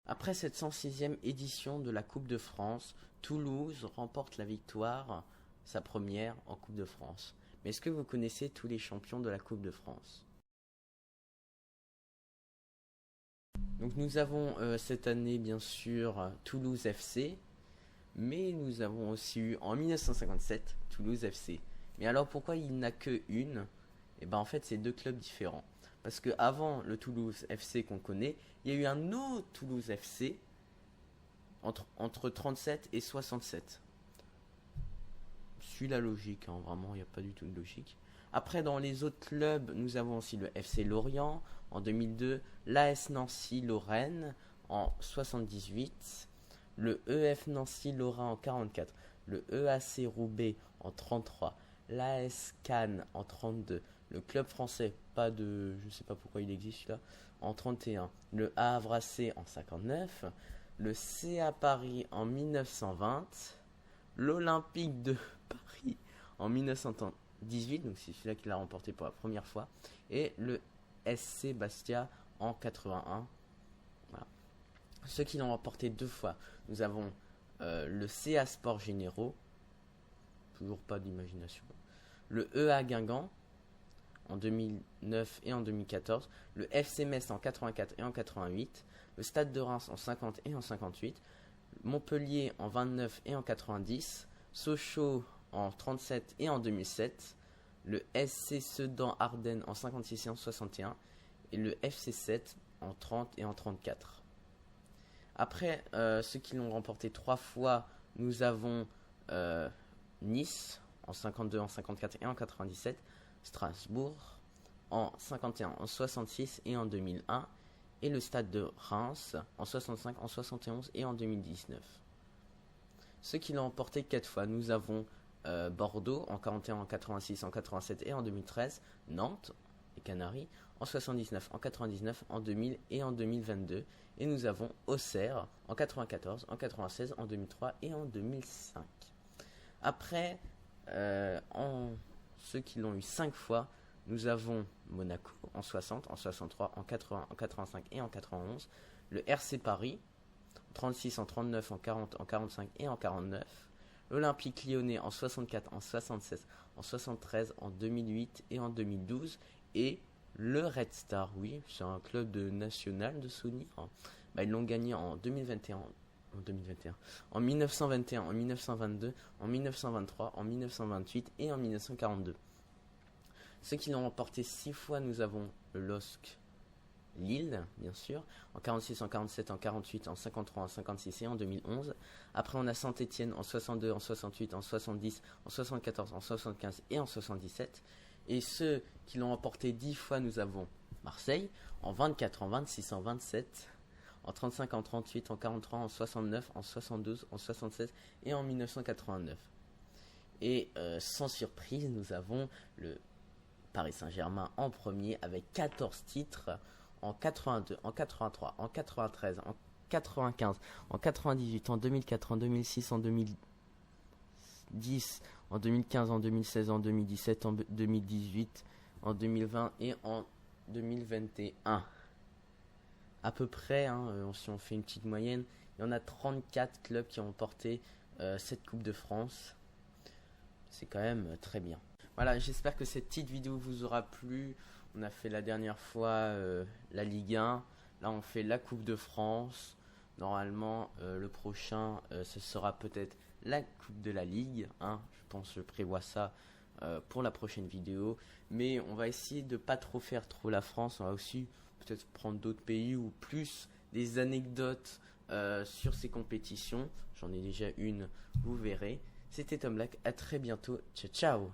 Après cette 106e édition de la Coupe de France, Toulouse remporte la victoire, sa première en Coupe de France. Mais est-ce que vous connaissez tous les champions de la Coupe de France? Donc nous avons cette année bien sûr Toulouse FC, mais nous avons aussi eu en 1957 Toulouse FC. Mais alors pourquoi il n'a que une? Et ben en fait c'est deux clubs différents. Parce que avant le Toulouse FC qu'on connaît, il y a eu un autre Toulouse FC entre 37 et 67. Suis la logique, hein, vraiment, il n'y a pas du tout de logique. Après, dans les autres clubs, nous avons aussi le FC Lorient en 2002, l'AS Nancy Lorraine en 78, le EF Nancy Lorrain en 44, le EAC Roubaix en 33, l'AS Cannes en 32, le club français, pas de, je sais pas pourquoi il existe là, en 31, le Havre AC en 59, le CA Paris en 1920, l'Olympique de Paris en 1918, donc c'est celui-là qui l'a remporté pour la première fois, et le SC Bastia en 81. Voilà. Ceux qui l'ont remporté deux fois, nous avons le CA Sport Généraux, toujours pas d'imagination, le EA Guingamp en 2009 et en 2014, le FC Metz en 84 et en 88, le Stade de Reims en 50 et en 58, Montpellier en 29 et en 90, Sochaux en 37 et en 2007, le SC Sedan Ardennes en 56 et en 61, et le FC 7 en 30 et en 34. Après, ceux qui l'ont remporté trois fois, nous avons Nice en 52, en 54 et en 97, Strasbourg en 51, en 66 et en 2001, et le Stade de Reims en 65, en 71 et en 2019. Ceux qui l'ont emporté 4 fois, nous avons Bordeaux en 41, en 86, en 87 et en 2013, Nantes et Canaries en 79, en 99, en 2000 et en 2022, et nous avons Auxerre en 94, en 96, en 2003 et en 2005. Après, ceux qui l'ont eu 5 fois, nous avons Monaco en 60, en 63, en 80, en 85 et en 91. Le RC Paris, en 36, en 39, en 40, en 45 et en 49. L'Olympique Lyonnais en 64, en 76, en 73, en 2008 et en 2012. Et le Red Star, oui, c'est un club de national de souvenirs. Bah, ils l'ont gagné en 2021. En 1921, en 1922, en 1923, en 1928 et en 1942. Ceux qui l'ont remporté 6 fois, nous avons le LOSC Lille, bien sûr, en 46, en 47, en 48, en 53, en 56 et en 2011. Après, on a Saint-Étienne en 62, en 68, en 70, en 74, en 75 et en 77. Et ceux qui l'ont remporté 10 fois, nous avons Marseille en 24, en 26, en 27, en 35, en 38, en 43, en 69, en 72, en 76 et en 1989. Et sans surprise, nous avons le Paris Saint-Germain en premier avec 14 titres en 82, en 83, en 93, en 95, en 98, en 2004, en 2006, en 2010, en 2015, en 2016, en 2017, en 2018, en 2020 et en 2021. À peu près, hein, si on fait une petite moyenne, il y en a 34 clubs qui ont porté cette Coupe de France. C'est quand même très bien. Voilà, j'espère que cette petite vidéo vous aura plu. On a fait la dernière fois la Ligue 1. Là, on fait la Coupe de France. Normalement, le prochain, ce sera peut-être la Coupe de la Ligue. Hein. Je pense, je prévois ça pour la prochaine vidéo. Mais on va essayer de pas trop faire trop la France. On va aussi peut-être prendre d'autres pays ou plus des anecdotes sur ces compétitions. J'en ai déjà une, vous verrez. C'était Tom Black. À très bientôt. Ciao, ciao.